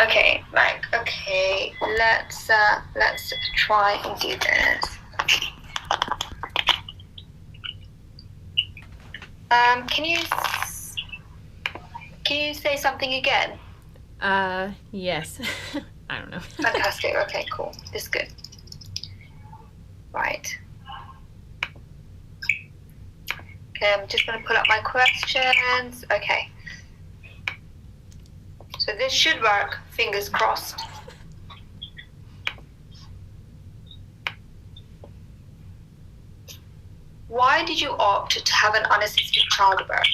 Okay, like, okay, let's try and do this. Can you say something again? Yes. I don't know. Fantastic. Okay, cool. This is good. Right. Okay, I'm just going to pull up my questions. Okay. So this should work. Fingers crossed. Why did you opt to have an unassisted childbirth?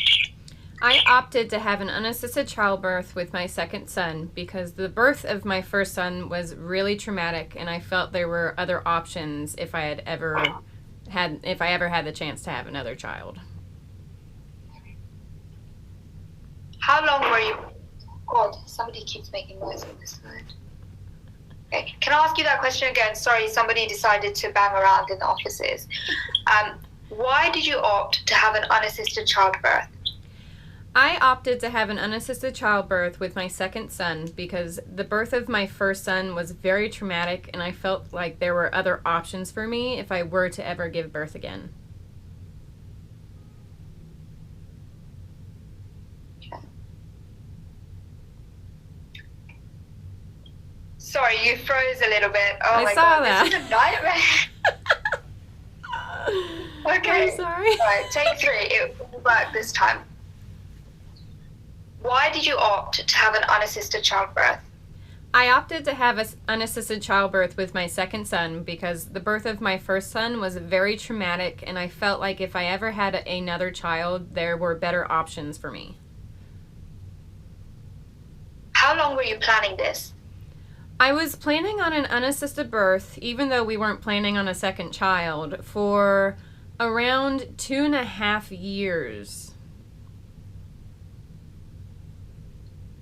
I opted to have an unassisted childbirth with my second son because the birth of my first son was really traumatic, and I felt there were other options if I ever had the chance to have another child. How long were you? God, somebody keeps making noise on this side. Okay, can I ask you that question again? Sorry, somebody decided to bang around in the offices. Why did you opt to have an unassisted childbirth? I opted to have an unassisted childbirth with my second son because the birth of my first son was very traumatic, and I felt like there were other options for me if I were to ever give birth again. Sorry, you froze a little bit. Oh I my saw God, that. this is a nightmare. Okay. I'm sorry. All right, take 3. It will work this time. Why did you opt to have an unassisted childbirth? I opted to have an unassisted childbirth with my second son because the birth of my first son was very traumatic, and I felt like if I ever had another child, there were better options for me. How long were you planning this? I was planning on an unassisted birth, even though we weren't planning on a second child, for around 2.5 years.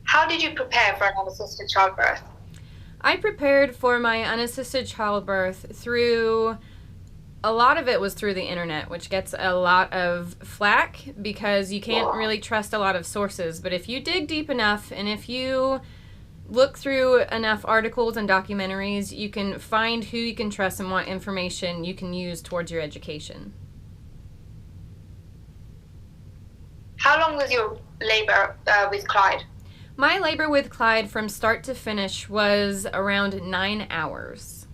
How did you prepare for an unassisted childbirth? I prepared for my unassisted childbirth through, a lot of it was through the internet, which gets a lot of flack because you can't really trust a lot of sources. But if you dig deep enough and if you look through enough articles and documentaries, you can find who you can trust and what information you can use towards your education. How long was your labor with Clyde? My labor with Clyde from start to finish was around 9 hours.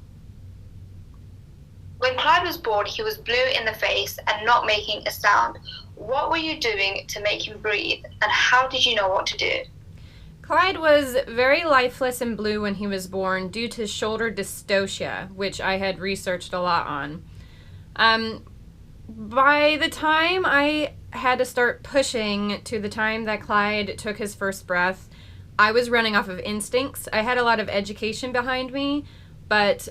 When Clyde was born, he was blue in the face and not making a sound. What were you doing to make him breathe, and how did you know what to do? Clyde was very lifeless and blue when he was born due to shoulder dystocia, which I had researched a lot on. By the time I had to start pushing to the time that Clyde took his first breath, I was running off of instincts. I had a lot of education behind me, but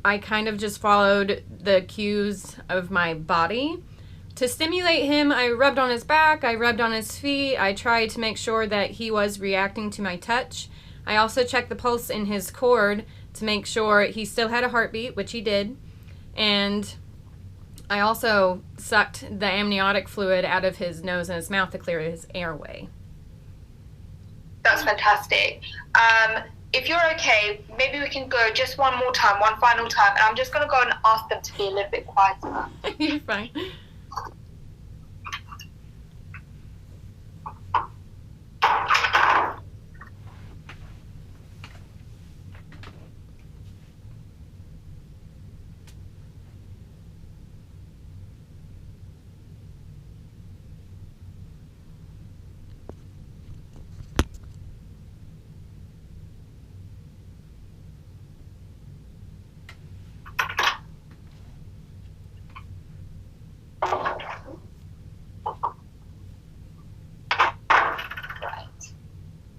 I kind of just followed the cues of my body. To stimulate him, I rubbed on his back, I rubbed on his feet, I tried to make sure that he was reacting to my touch. I also checked the pulse in his cord to make sure he still had a heartbeat, which he did. And I also sucked the amniotic fluid out of his nose and his mouth to clear his airway. That's fantastic. If you're okay, maybe we can go just one more time, one final time, and I'm just going to go and ask them to be a little bit quieter. You're fine. Right.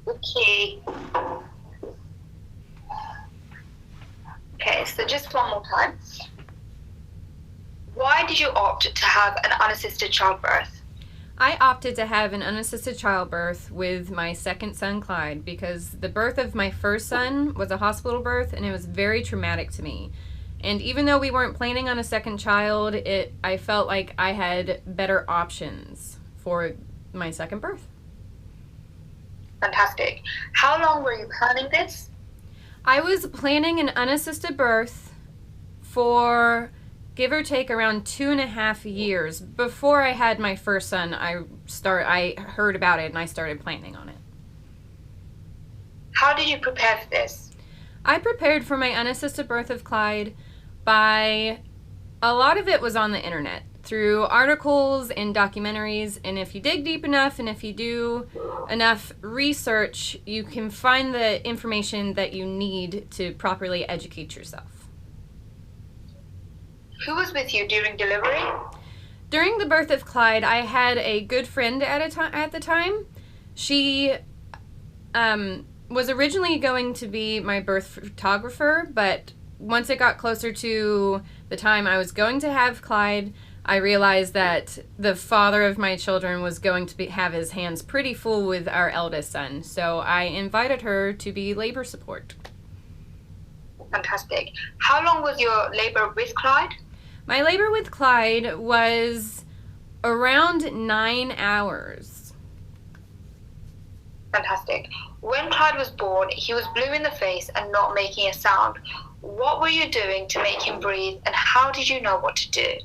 Okay. Okay, so just one more time. Why did you opt to have an unassisted childbirth? I opted to have an unassisted childbirth with my second son, Clyde, because the birth of my first son was a hospital birth and it was very traumatic to me. And even though we weren't planning on a second child, I felt like I had better options for my second birth. Fantastic. How long were you planning this? I was planning an unassisted birth for give or take around 2.5 years. Before I had my first son, I heard about it and I started planning on it. How did you prepare for this? I prepared for my unassisted birth of Clyde by a lot of it was on the internet through articles and documentaries, and if you dig deep enough and if you do enough research, you can find the information that you need to properly educate yourself. Who was with you during delivery? During the birth of Clyde, I had a good friend at the time. She was originally going to be my birth photographer, but once it got closer to the time I was going to have Clyde, I realized that the father of my children was going to have his hands pretty full with our eldest son, so I invited her to be labor support. Fantastic. How long was your labor with Clyde? My labor with Clyde was around 9 hours. Fantastic. When Clyde was born, he was blue in the face and not making a sound. What were you doing to make him breathe, and how did you know what to do?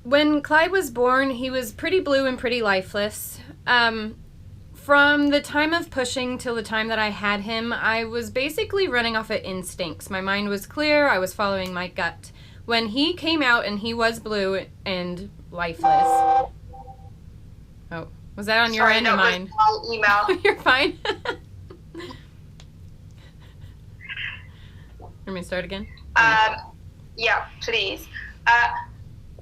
When Clyde was born, he was pretty blue and pretty lifeless. From the time of pushing till the time that I had him, I was basically running off of instincts. My mind was clear. I was following my gut. When he came out and he was blue and lifeless. Oh, was that on your end or mine? My email. You're fine. Let me start again. Yeah, please.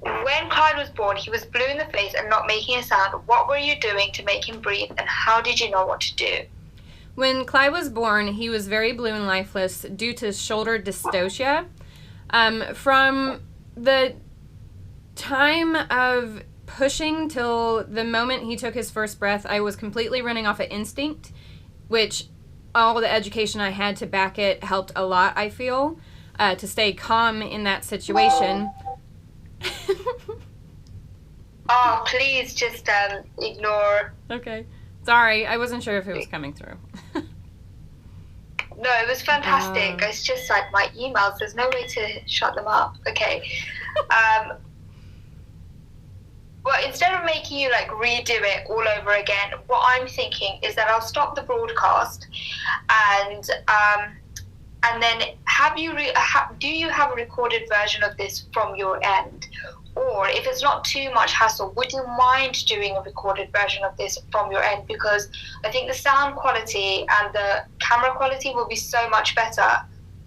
When Clyde was born, he was blue in the face and not making a sound. What were you doing to make him breathe, and how did you know what to do? When Clyde was born, he was very blue and lifeless due to shoulder dystocia. From the time of pushing till the moment he took his first breath, I was completely running off of instinct, which all the education I had to back it helped a lot, I feel, to stay calm in that situation. Oh, please just ignore. Okay. Sorry, I wasn't sure if it was coming through. No, it was fantastic. It's just like my emails. There's no way to shut them up. Okay. Well, instead of making you like redo it all over again, what I'm thinking is that I'll stop the broadcast, and then do you have a recorded version of this from your end? Or if it's not too much hassle, would you mind doing a recorded version of this from your end? Because I think the sound quality and the camera quality will be so much better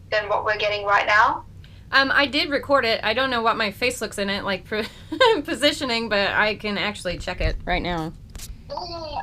than what we're getting right now. I did record it. I don't know what my face looks in it, like positioning, but I can actually check it right now. Yeah.